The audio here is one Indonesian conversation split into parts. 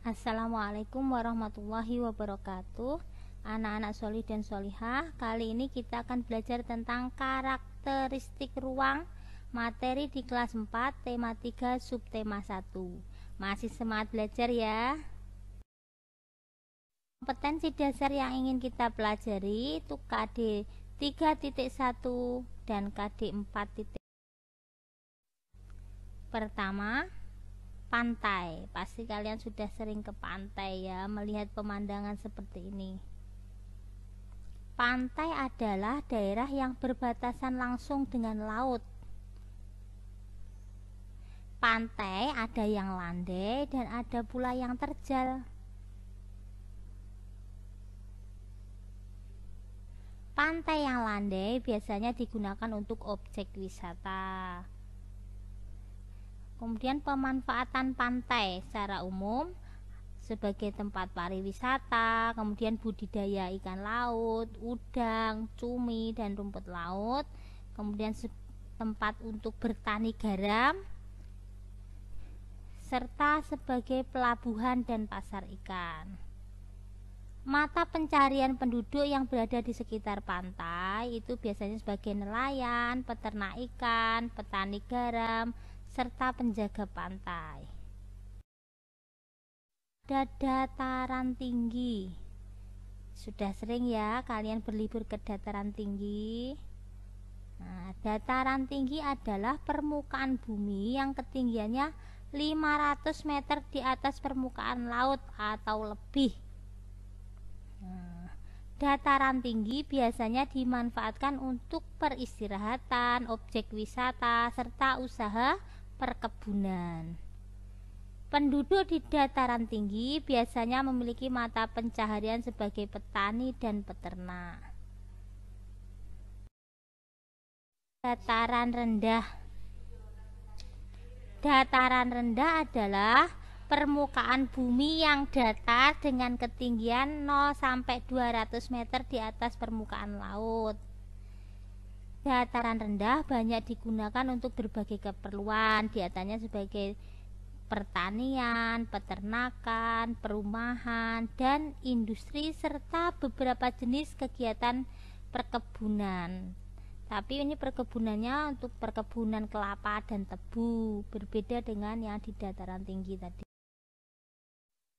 Assalamualaikum warahmatullahi wabarakatuh. Anak-anak solih dan solihah, kali ini kita akan belajar tentang karakteristik ruang, materi di kelas 4, tema 3, subtema 1. Masih semangat belajar ya. Kompetensi dasar yang ingin kita pelajari itu KD 3.1 dan KD 4. Pertama, pantai. Pasti kalian sudah sering ke pantai ya, melihat pemandangan seperti ini. Pantai adalah daerah yang berbatasan langsung dengan laut. Pantai ada yang landai dan ada pula yang terjal. Pantai yang landai biasanya digunakan untuk objek wisata. Kemudian pemanfaatan pantai secara umum sebagai tempat pariwisata, kemudian budidaya ikan laut, udang, cumi, dan rumput laut, kemudian tempat untuk bertani garam, serta sebagai pelabuhan dan pasar ikan. Mata pencarian penduduk yang berada di sekitar pantai itu biasanya sebagai nelayan, peternak ikan, petani garam, serta penjaga pantai. Dataran tinggi. Sudah sering ya kalian berlibur ke dataran tinggi. Dataran tinggi adalah permukaan bumi yang ketinggiannya 500 meter di atas permukaan laut atau lebih. Dataran tinggi biasanya dimanfaatkan untuk peristirahatan, objek wisata, serta usaha perkebunan. Penduduk di dataran tinggi biasanya memiliki mata pencaharian sebagai petani dan peternak. Dataran rendah. Dataran rendah adalah permukaan bumi yang datar dengan ketinggian 0 sampai 200 meter di atas permukaan laut. Dataran rendah banyak digunakan untuk berbagai keperluan, diantaranya sebagai pertanian, peternakan, perumahan, dan industri serta beberapa jenis kegiatan perkebunan. Tapi ini perkebunannya untuk perkebunan kelapa dan tebu, berbeda dengan yang di dataran tinggi tadi.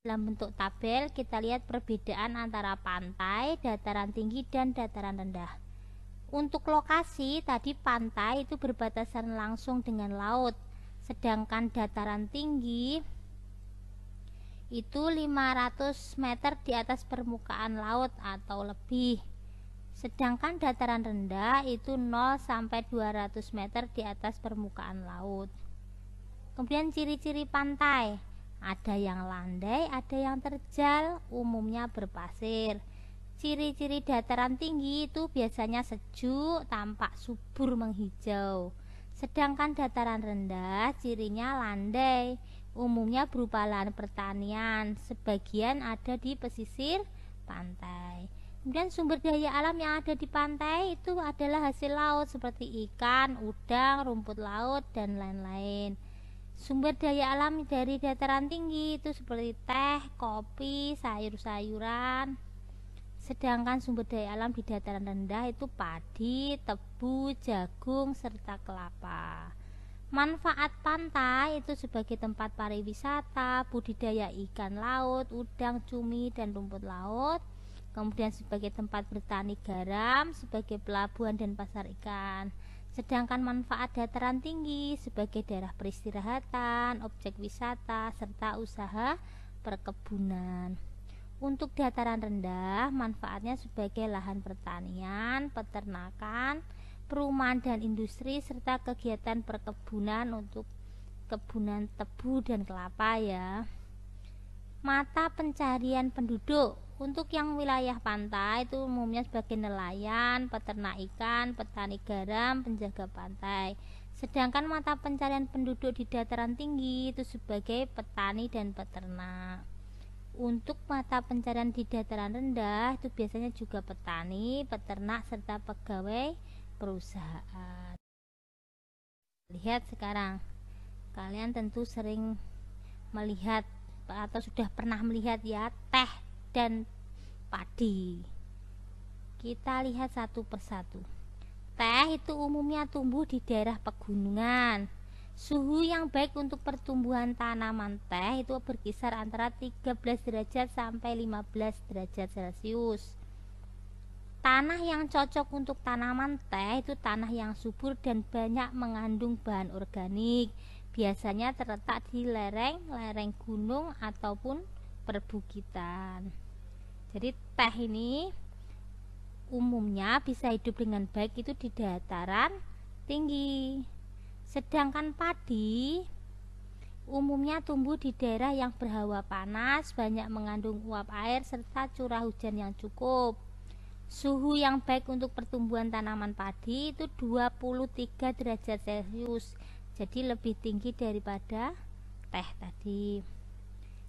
Dalam bentuk tabel kita lihat perbedaan antara pantai, dataran tinggi, dan dataran rendah. Untuk lokasi tadi pantai itu berbatasan langsung dengan laut, sedangkan dataran tinggi itu 500 meter di atas permukaan laut atau lebih. Sedangkan dataran rendah itu 0 sampai 200 meter di atas permukaan laut. Kemudian ciri-ciri pantai, ada yang landai, ada yang terjal, umumnya berpasir. Ciri-ciri dataran tinggi itu biasanya sejuk, tampak subur menghijau. Sedangkan dataran rendah cirinya landai, umumnya berupa lahan pertanian, sebagian ada di pesisir pantai. Kemudian sumber daya alam yang ada di pantai itu adalah hasil laut seperti ikan, udang, rumput laut, dan lain-lain. Sumber daya alam dari dataran tinggi itu seperti teh, kopi, sayur-sayuran. Sedangkan sumber daya alam di dataran rendah itu padi, tebu, jagung, serta kelapa. Manfaat pantai itu sebagai tempat pariwisata, budidaya ikan laut, udang, cumi, dan rumput laut. Kemudian sebagai tempat bertani garam, sebagai pelabuhan dan pasar ikan. Sedangkan manfaat dataran tinggi sebagai daerah peristirahatan, objek wisata, serta usaha perkebunan. Untuk dataran rendah, manfaatnya sebagai lahan pertanian, peternakan, perumahan dan industri, serta kegiatan perkebunan untuk kebunan tebu dan kelapa ya. Mata pencarian penduduk. Untuk yang wilayah pantai itu umumnya sebagai nelayan, peternak ikan, petani garam, penjaga pantai. Sedangkan mata pencarian penduduk di dataran tinggi itu sebagai petani dan peternak. Untuk mata pencarian di dataran rendah itu biasanya juga petani, peternak, serta pegawai perusahaan. Lihat sekarang, kalian tentu sering melihat atau sudah pernah melihat ya teh dan padi. Kita lihat satu persatu. Teh itu umumnya tumbuh di daerah pegunungan. Suhu yang baik untuk pertumbuhan tanaman teh itu berkisar antara 13 derajat sampai 15 derajat Celcius. Tanah yang cocok untuk tanaman teh itu tanah yang subur dan banyak mengandung bahan organik. Biasanya terletak di lereng gunung ataupun perbukitan. Jadi teh ini umumnya bisa hidup dengan baik itu di dataran tinggi. Sedangkan padi umumnya tumbuh di daerah yang berhawa panas, banyak mengandung uap air serta curah hujan yang cukup. Suhu yang baik untuk pertumbuhan tanaman padi itu 23 derajat Celcius. Jadi lebih tinggi daripada teh tadi.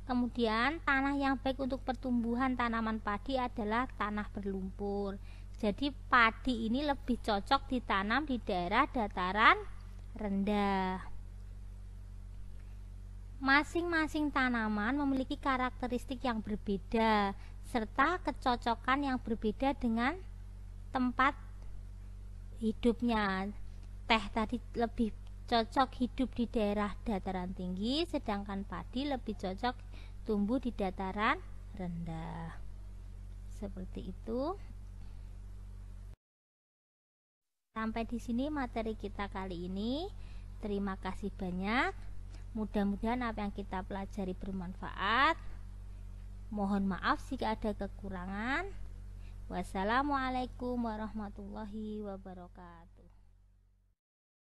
Kemudian tanah yang baik untuk pertumbuhan tanaman padi adalah tanah berlumpur. Jadi padi ini lebih cocok ditanam di daerah dataran rendah. Masing-masing tanaman memiliki karakteristik yang berbeda serta kecocokan yang berbeda dengan tempat hidupnya. Teh tadi lebih cocok hidup di daerah dataran tinggi, sedangkan padi lebih cocok tumbuh di dataran rendah. Seperti itu. Sampai di sini materi kita kali ini. Terima kasih banyak. Mudah-mudahan apa yang kita pelajari bermanfaat. Mohon maaf jika ada kekurangan. Wassalamualaikum warahmatullahi wabarakatuh.